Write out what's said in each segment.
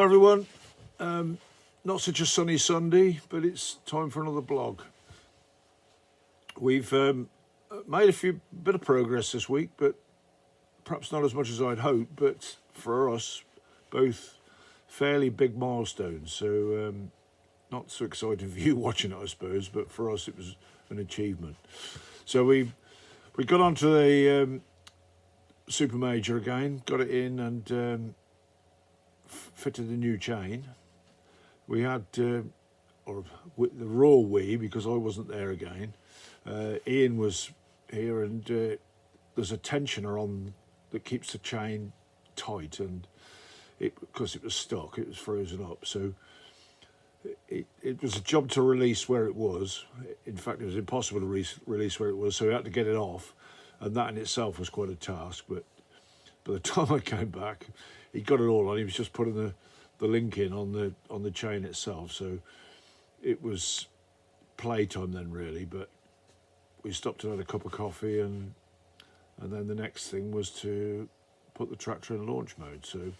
everyone. Not such a sunny Sunday, but it's time for another blog. We've made a bit of progress this week, but perhaps not as much as I'd hoped. But for us, both fairly big milestones. So not so exciting for you watching it, I suppose, but for us it was an achievement. So we got onto the Super Major again, got it in and fitted the new chain. We had, or with the raw we, because I wasn't there again. Ian was here, and there's a tensioner on that keeps the chain tight, and because it was stuck, it was frozen up. So it was a job to release where it was. In fact, it was impossible to release where it was, so we had to get it off, and that in itself was quite a task. But by the time I came back, he got it all on. He was just putting the link in on the chain itself. So it was playtime then, really. But we stopped and had a cup of coffee, and then the next thing was to put the tractor in launch mode. So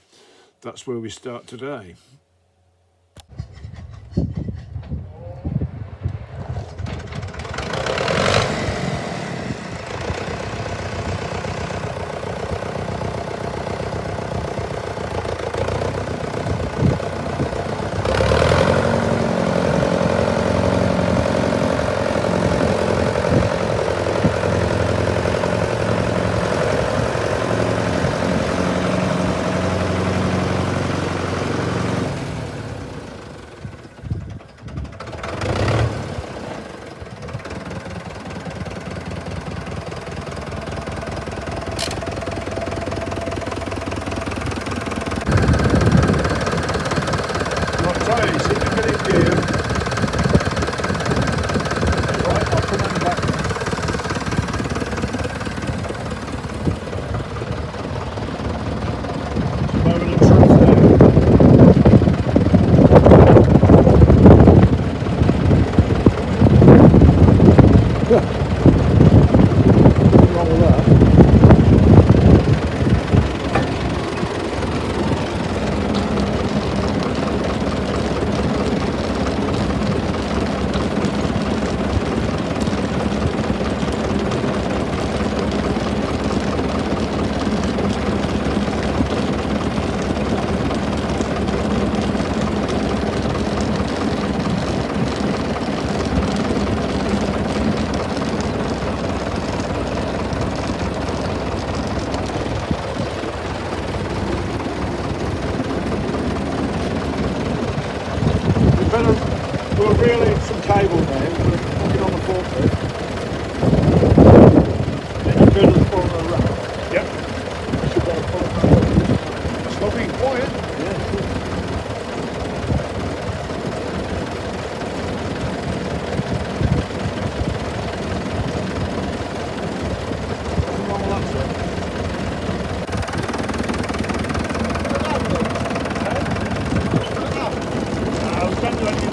that's where we start today. We'll reel in some cable now, we'll put it on the forklift. Then you go to the front of the rack. Yep. Should go forward. It's not being quiet. Yeah, cool. Nothing wrong with that, sir. I was going to let you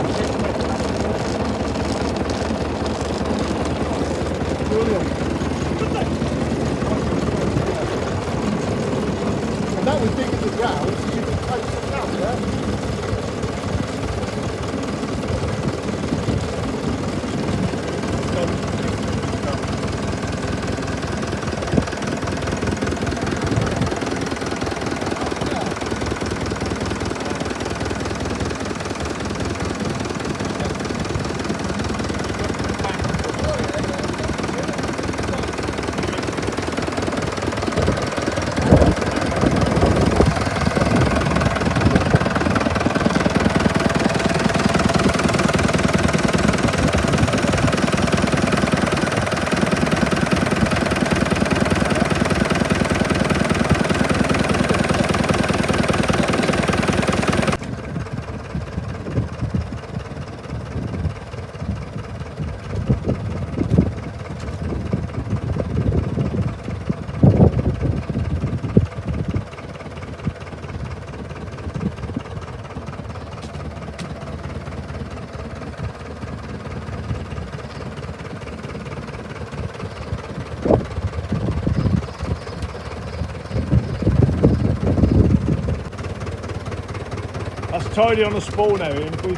tidy on the spool now, and if we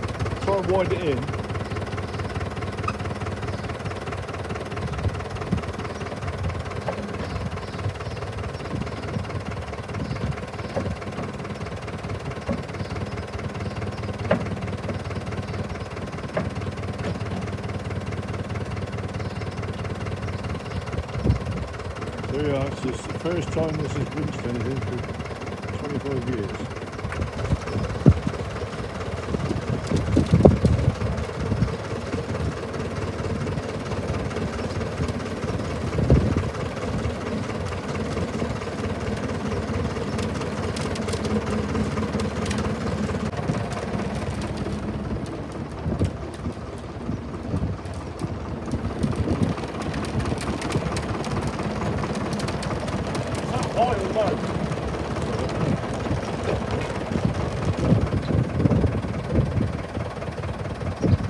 try and wind it in. There you are, it's just the first time this has winched anything for 25 years.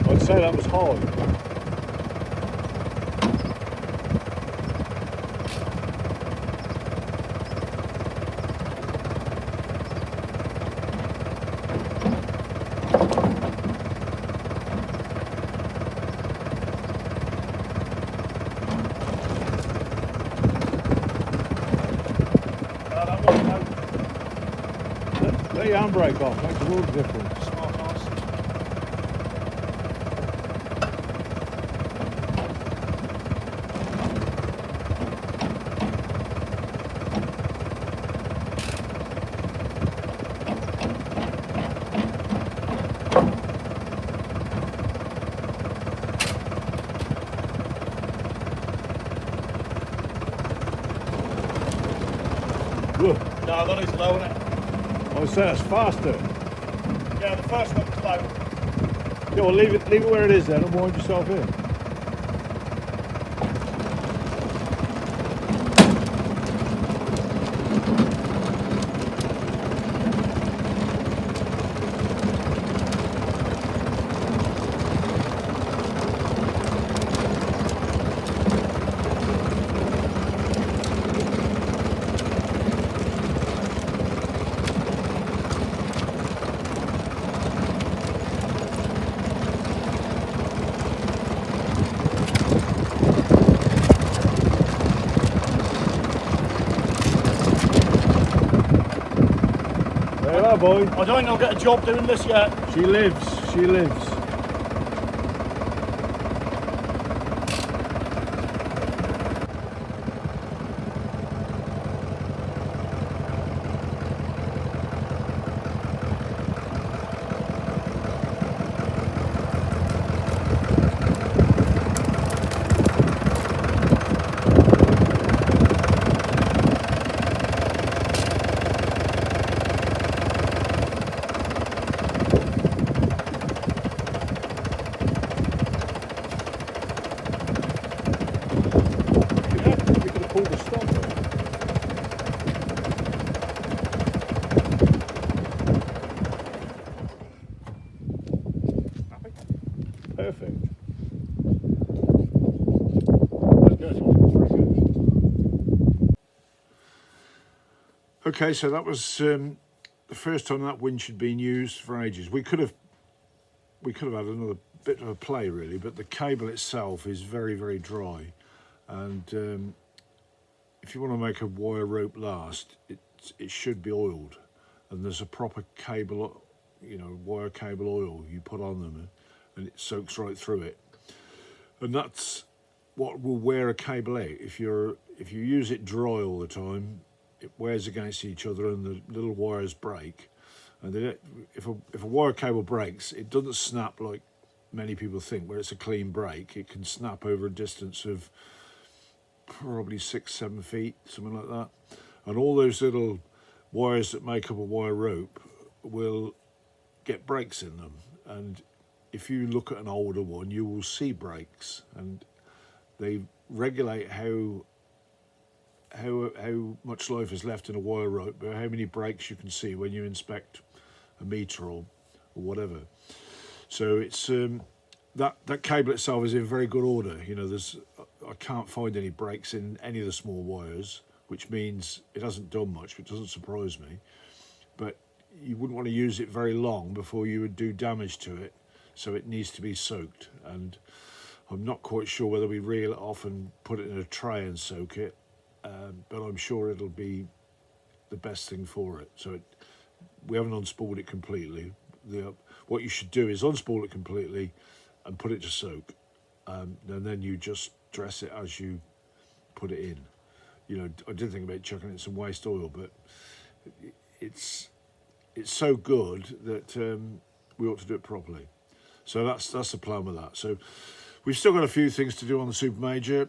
I'd say that was high. Let your handbrake off, makes a world of difference. No, that is low, isn't it? I would say that's faster. Yeah, the first one was low. Yeah, well, leave it where it is then and wind yourself in. There you are, boy. I don't think I'll get a job doing this yet. She lives, she lives. Perfect. That's good. Very good. Okay, so that was the first time that winch had been used for ages. We could have had another bit of a play really, but the cable itself is very, very dry, and if you want to make a wire rope last, it should be oiled, and there's a proper cable, you know, wire cable oil you put on them, and it soaks right through it, and that's what will wear a cable out. If you use it dry all the time, it wears against each other and the little wires break. And if a wire cable breaks, it doesn't snap like many people think, where it's a clean break. It can snap over a distance of probably 6-7 feet, something like that, and all those little wires that make up a wire rope will get breaks in them. And if you look at an older one, you will see breaks, and they regulate how much life is left in a wire rope, but how many breaks you can see when you inspect a meter or whatever. So it's that cable itself is in very good order. You know, I can't find any breaks in any of the small wires, which means it hasn't done much, which doesn't surprise me. But you wouldn't want to use it very long before you would do damage to it, so it needs to be soaked. And I'm not quite sure whether we reel it off and put it in a tray and soak it, but I'm sure it'll be the best thing for it. So we haven't unspooled it completely. What you should do is unspool it completely and put it to soak, and then you just dress it as you put it in. You know, I did think about chucking it in some waste oil, but it's so good that we ought to do it properly. So that's the plan with that. So we've still got a few things to do on the Super Major.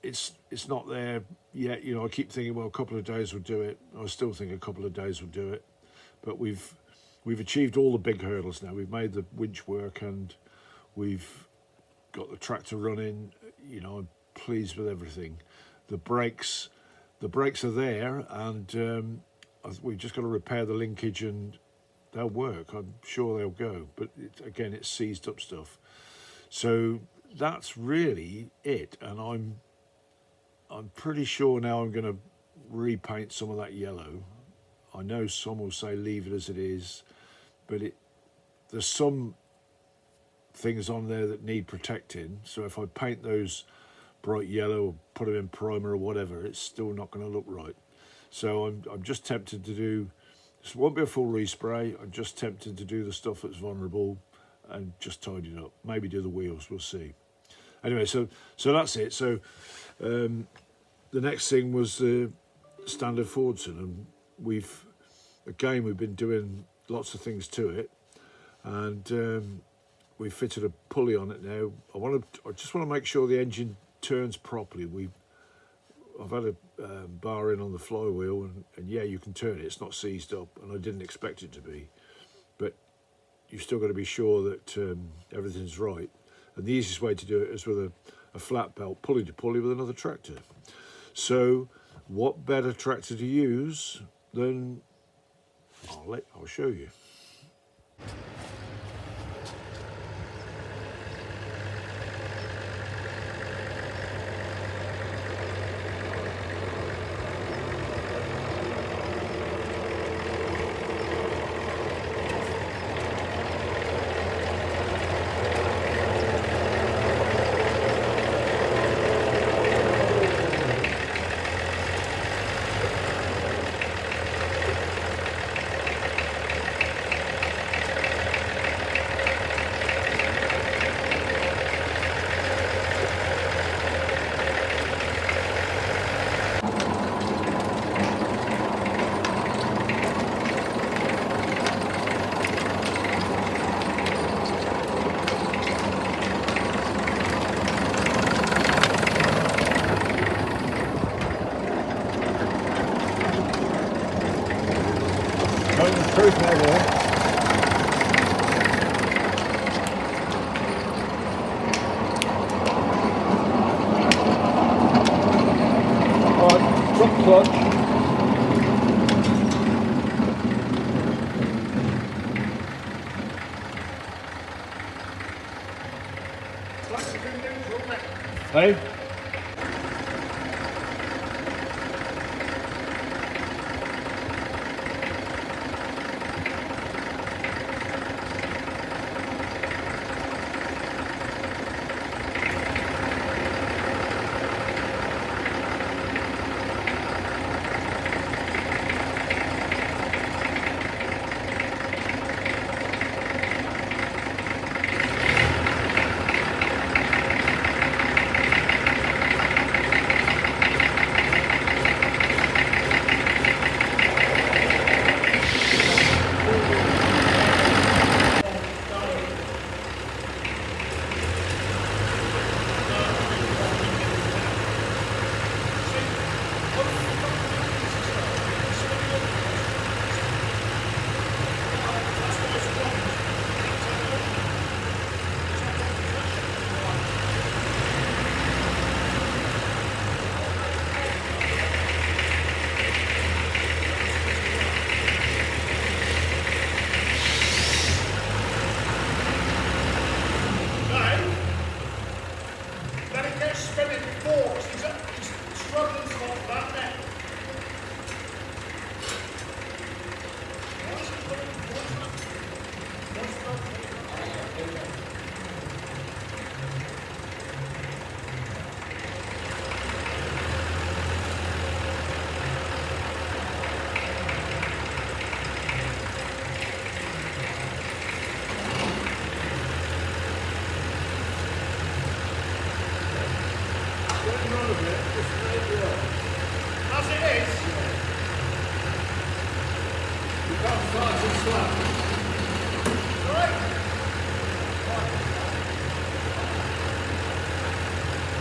It's not there yet. You know, I keep thinking, well, a couple of days will do it. I still think a couple of days will do it. But we've achieved all the big hurdles now. We've made the winch work and we've got the tractor running. You know, I'm pleased with everything. The brakes are there, and we've just got to repair the linkage and they'll work. I'm sure they'll go. But again, it's seized up stuff. So that's really it. And I'm pretty sure now I'm going to repaint some of that yellow. I know some will say leave it as it is, but there's some things on there that need protecting. So if I paint those bright yellow or put them in primer or whatever, it's still not going to look right. So I'm just tempted to do, this won't be a full respray, I'm just tempted to do the stuff that's vulnerable and just tidy it up. Maybe do the wheels, we'll see. Anyway, so that's it. So the next thing was the standard Fordson, and we've been doing lots of things to it, and we've fitted a pulley on it now. I just want to make sure the engine turns properly. I've had a bar in on the flywheel, and yeah, you can turn it. It's not seized up, and I didn't expect it to be. But you've still got to be sure that everything's right. And the easiest way to do it is with a flat belt, pulley to pulley with another tractor. So what better tractor to use than, I'll show you. Truth now, boy. Alright, drop the clutch. Hey? As it is. You can't start and slap. Right.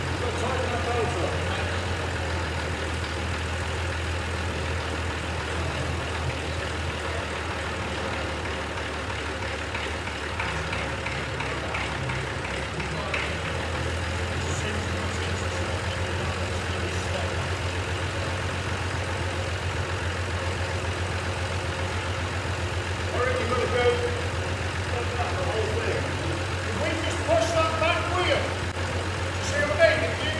You've got to tighten that belt up. I reckon you've got to go like that, the whole thing. If we just push that back wheel, see what I mean? If you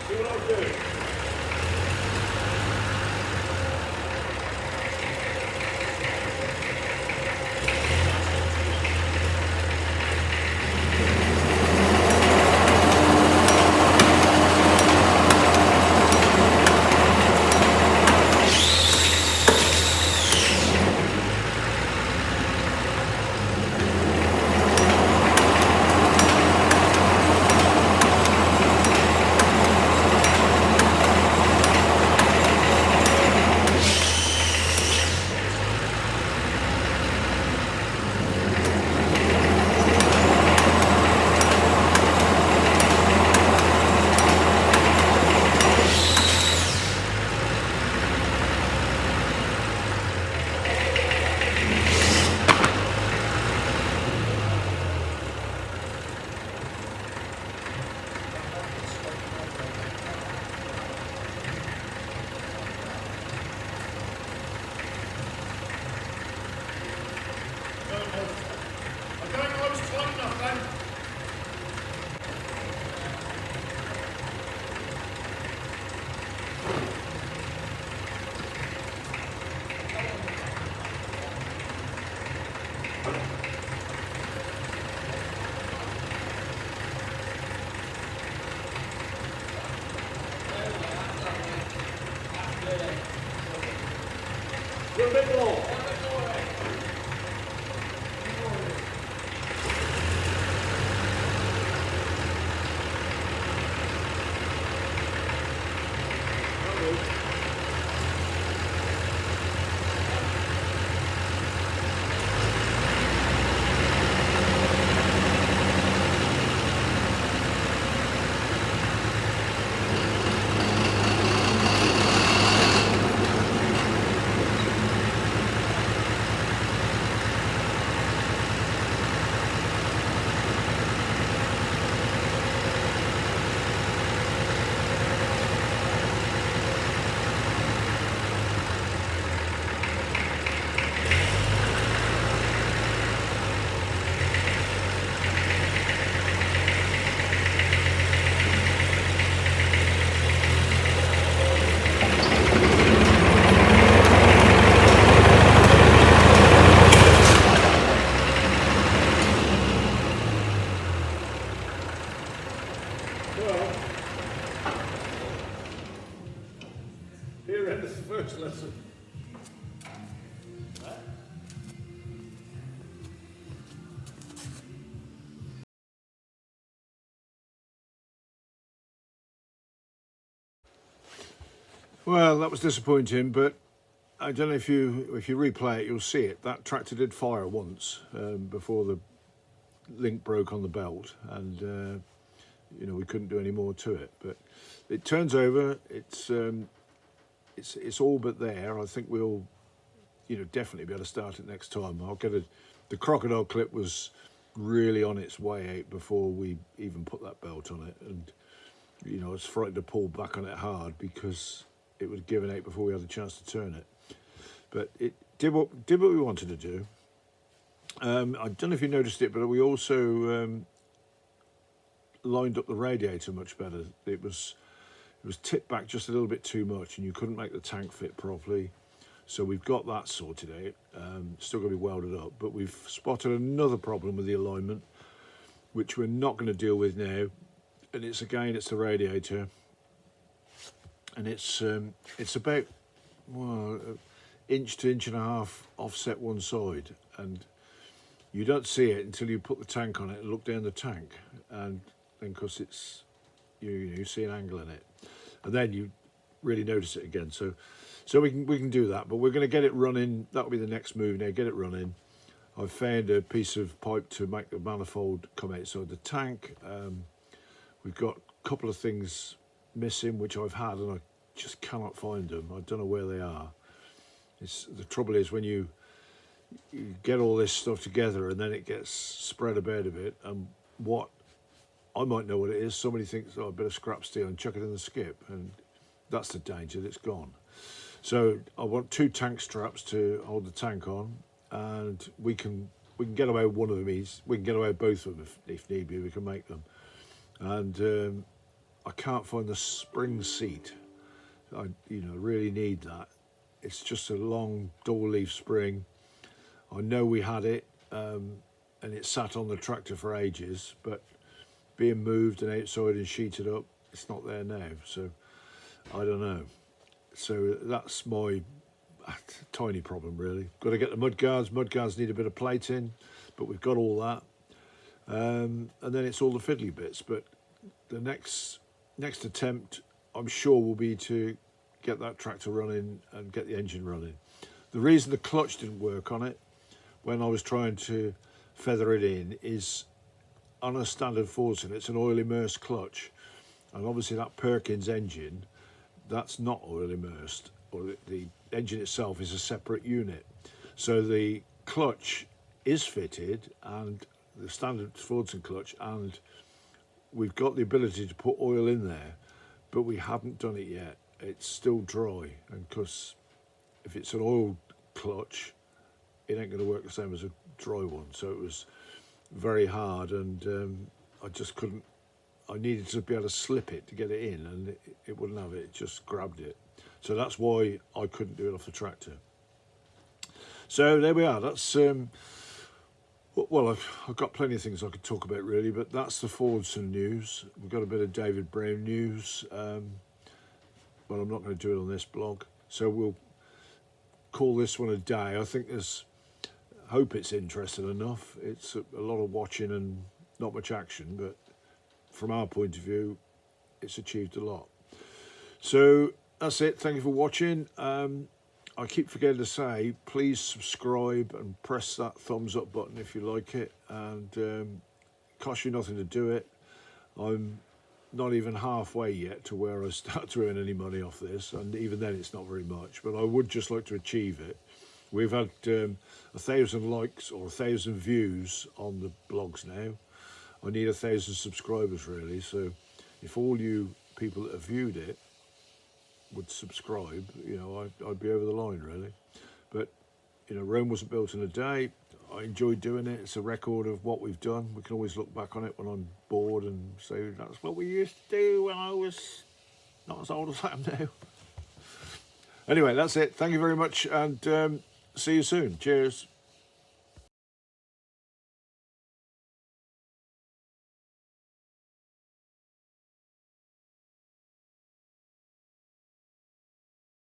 See what I'll do. French lesson. Well, that was disappointing, but I don't know if you replay it, you'll see it. That tractor did fire once before the link broke on the belt, and you know, we couldn't do any more to it. But it turns over. It's all but there. I think we'll, you know, definitely be able to start it next time. I'll get the crocodile clip was really on its way out before we even put that belt on it, and you know, I was frightened to pull back on it hard because it would have given out before we had a chance to turn it. But it did what we wanted to do. I don't know if you noticed it, but we also lined up the radiator much better. It was tipped back just a little bit too much, and you couldn't make the tank fit properly. So we've got that sorted out. Still got to be welded up, but we've spotted another problem with the alignment, which we're not going to deal with now. And it's the radiator, and it's about, well, inch to inch and a half offset one side, and you don't see it until you put the tank on it and look down the tank, and then because it's you see an angle in it, and then you really notice it again. So we can do that, but we're going to get it running. That'll be the next move now. Get it running. I've found a piece of pipe to make the manifold come outside the tank. We've got a couple of things missing which I've had, and I just cannot find them. I don't know where they are. The trouble is when you get all this stuff together and then it gets spread about a bit, and what I might know what it is, somebody thinks, oh, a bit of scrap steel, and chuck it in the skip, and that's the danger. It's gone. So I want 2 tank straps to hold the tank on, and we can get away with one of them. We can get away with both of them if need be. We can make them. And I can't find the spring seat. I really need that. It's just a long double leaf spring. I know we had it, and it sat on the tractor for ages, but being moved and outside and sheeted up, it's not there now. So I don't know. So that's my tiny problem, really. Got to get the mud guards. Mud guards need a bit of plating, but we've got all that. And then it's all the fiddly bits. But the next attempt, I'm sure, will be to get that tractor running and get the engine running. The reason the clutch didn't work on it when I was trying to feather it in is on a standard Fordson, it's an oil immersed clutch, and obviously that Perkins engine, that's not oil immersed, or the engine itself is a separate unit. So the clutch is fitted, and the standard Fordson clutch, and we've got the ability to put oil in there, but we haven't done it yet. It's still dry, and because if it's an oil clutch, it ain't going to work the same as a dry one. So it was very hard, and I just couldn't. I needed to be able to slip it to get it in, and it wouldn't have it. It just grabbed it. So that's why I couldn't do it off the tractor. So there we are. That's well, I've got plenty of things I could talk about, really, but that's the Fordson news. We've got a bit of David Brown news, but I'm not going to do it on this blog. So we'll call this one a day. I think hope it's interesting enough. It's a lot of watching and not much action, but from our point of view, it's achieved a lot. So that's it. Thank you for watching. I keep forgetting to say, please subscribe and press that thumbs up button if you like it, and it costs you nothing to do it. I'm not even halfway yet to where I start to earn any money off this, and even then it's not very much, but I would just like to achieve it. We've had 1,000 likes or 1,000 views on the blogs now. I need 1,000 subscribers, really, so if all you people that have viewed it would subscribe, I'd be over the line, really. But Rome wasn't built in a day. I enjoyed doing it. It's a record of what we've done. We can always look back on it when I'm bored and say that's what we used to do when I was not as old as I am now. Anyway, that's it. Thank you very much, and see you soon. Cheers.